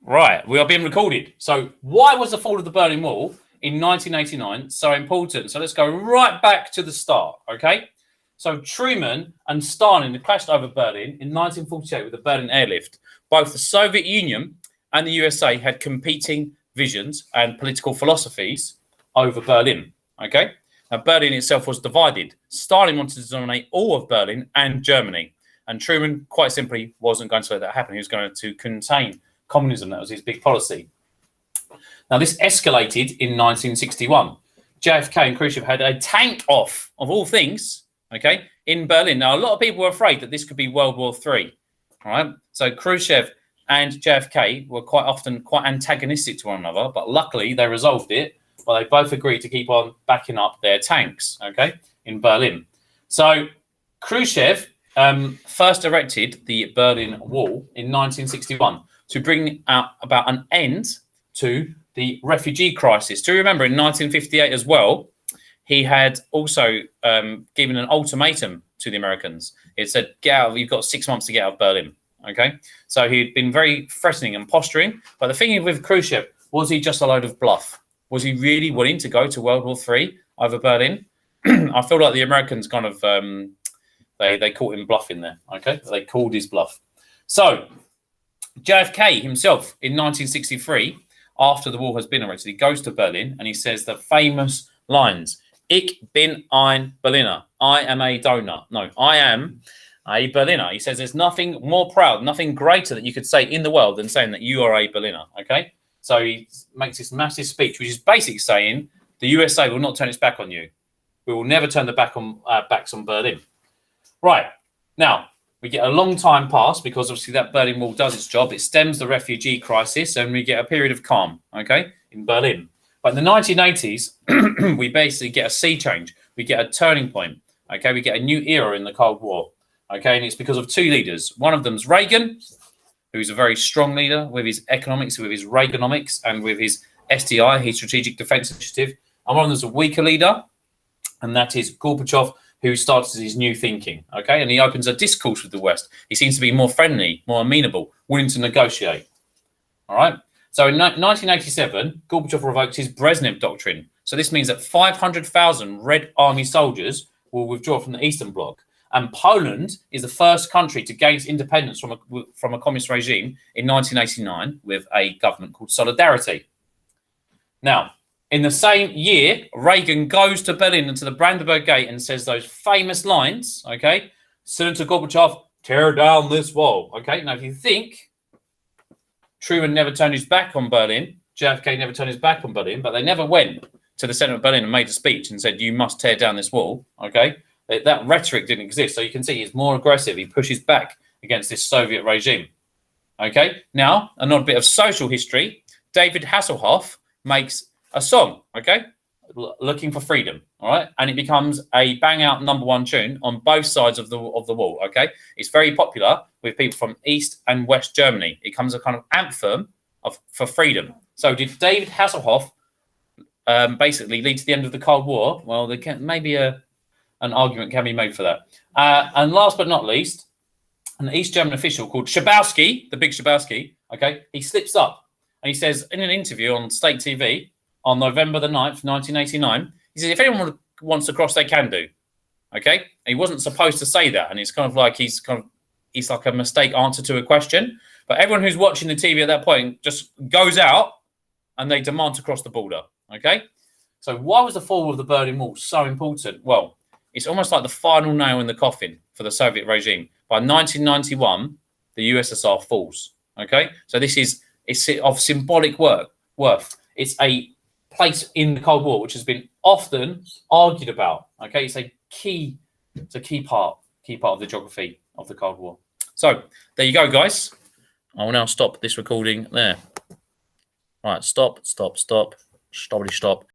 Right, we are being recorded. So, why was the fall of the Berlin Wall in 1989 so important? So, let's go right back to the start, okay? So, Truman and Stalin clashed over Berlin in 1948 with the Berlin airlift. Both the Soviet Union and the USA had competing visions and political philosophies over Berlin, okay? Now, Berlin itself was divided. Stalin wanted to dominate all of Berlin and Germany. And Truman, quite simply, wasn't going to let that happen. He was going to contain communism. That was his big policy. Now, this escalated in 1961. JFK and Khrushchev had a tank off, of all things, okay, in Berlin. Now, a lot of people were afraid that this could be World War III. All right. So Khrushchev and JFK were quite often quite antagonistic to one another, but luckily they resolved it. But they both agreed to keep on backing up their tanks, okay, in Berlin. So Khrushchev first erected the Berlin Wall in 1961 to bring about an end to the refugee crisis. Do you remember in 1958 as well, he had also given an ultimatum to the Americans. It said, get out, you've got 6 months to get out of Berlin. Okay, so he'd been very threatening and posturing. But the thing with Khrushchev, was he just a load of bluff? Was he really willing to go to World War III over Berlin? I feel like the Americans kind of, they caught him bluffing there. Okay, they called his bluff. So JFK himself in 1963, after the wall has been erected, he goes to Berlin and he says the famous lines, Ich bin ein Berliner. I am a donut. No, I am a Berliner. He says there's nothing more proud, nothing greater that you could say in the world than saying that you are a Berliner. Okay? So he makes this massive speech, which is basically saying the USA will not turn its back on you. We will never turn the backs on Berlin. Right. Now, we get a long time pass because obviously that Berlin Wall does its job. It stems the refugee crisis and we get a period of calm, okay, in Berlin. But in the 1980s, we basically get a sea change. We get a turning point, okay? We get a new era in the Cold War, okay? And it's because of two leaders. One of them's Reagan, who's a very strong leader with his economics, with his Reaganomics, and with his SDI, his Strategic Defense Initiative. And one of them's a weaker leader, and that is Gorbachev, who starts his new thinking, okay? And he opens a discourse with the West. He seems to be more friendly, more amenable, willing to negotiate, all right? So in 1987, Gorbachev revoked his Brezhnev Doctrine. So this means that 500,000 Red Army soldiers will withdraw from the Eastern Bloc. And Poland is the first country to gain independence from a communist regime in 1989 with a government called Solidarity. Now, in the same year, Reagan goes to Berlin and to the Brandenburg Gate and says those famous lines, okay? Senator Gorbachev, tear down this wall, okay? Now, if you think Truman never turned his back on Berlin, JFK never turned his back on Berlin, but they never went to the center of Berlin and made a speech and said, you must tear down this wall, okay? That rhetoric didn't exist. So you can see he's more aggressive. He pushes back against this Soviet regime, okay? Now, another bit of social history. David Hasselhoff makes a song, okay, Looking for Freedom, all right, and it becomes a bang out #1 tune on both sides of the wall, okay. It's very popular with people from East and West Germany. It becomes a kind of anthem for freedom. So did David Hasselhoff basically lead to the end of the Cold War? Well, maybe an argument can be made for that. And last but not least, an East German official called Schabowski, the big Schabowski, okay, he slips up and he says in an interview on state TV on November the 9th, 1989, he says, if anyone wants to cross, they can do. Okay? And he wasn't supposed to say that. And it's kind of like he's like a mistake answer to a question. But everyone who's watching the TV at that point just goes out and they demand to cross the border. Okay? So why was the fall of the Berlin Wall so important? Well, it's almost like the final nail in the coffin for the Soviet regime. By 1991, the USSR falls. Okay? So it's of symbolic worth. It's a place in the Cold War, which has been often argued about. Okay, it's a key part of the geography of the Cold War. So there you go, guys. I will now stop this recording there. All right, stop.